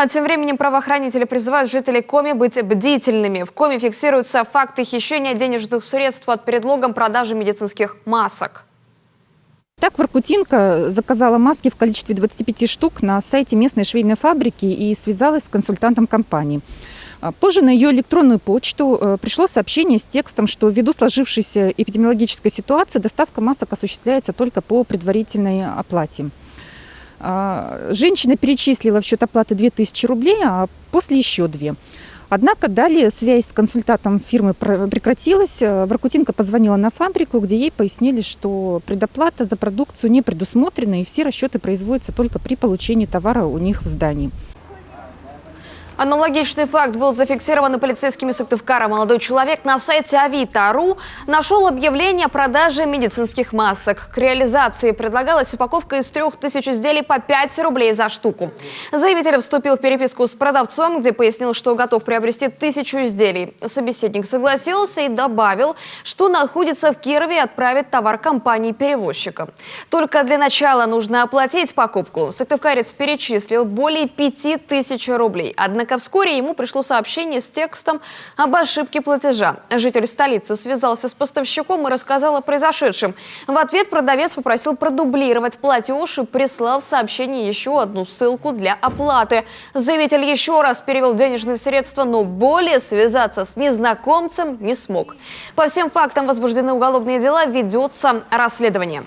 А тем временем правоохранители призывают жителей Коми быть бдительными. В Коми фиксируются факты хищения денежных средств под предлогом продажи медицинских масок. Так, Воркутинка заказала маски в количестве 25 штук на сайте местной швейной фабрики и связалась с консультантом компании. Позже на ее электронную почту пришло сообщение с текстом, что ввиду сложившейся эпидемиологической ситуации доставка масок осуществляется только по предварительной оплате. Женщина перечислила в счет оплаты 2000 рублей, а после еще 2. Однако далее связь с консультантом фирмы прекратилась. Воркутинка позвонила на фабрику, где ей пояснили, что предоплата за продукцию не предусмотрена и все расчеты производятся только при получении товара у них в здании. Аналогичный факт был зафиксирован и полицейскими Сыктывкара. Молодой человек на сайте Авито.ру нашел объявление о продаже медицинских масок. К реализации предлагалась упаковка из 3000 изделий по 5 рублей за штуку. Заявитель вступил в переписку с продавцом, где пояснил, что готов приобрести 1000 изделий. Собеседник согласился и добавил, что находится в Кирове и отправит товар компании-перевозчика. Только для начала нужно оплатить покупку. Сыктывкарец перечислил более 5000 рублей. Однако вскоре ему пришло сообщение с текстом об ошибке платежа. Житель столицы связался с поставщиком и рассказал о произошедшем. В ответ продавец попросил продублировать платеж и прислал в сообщение еще одну ссылку для оплаты. Заявитель еще раз перевел денежные средства, но более связаться с незнакомцем не смог. По всем фактам возбуждены уголовные дела, ведется расследование.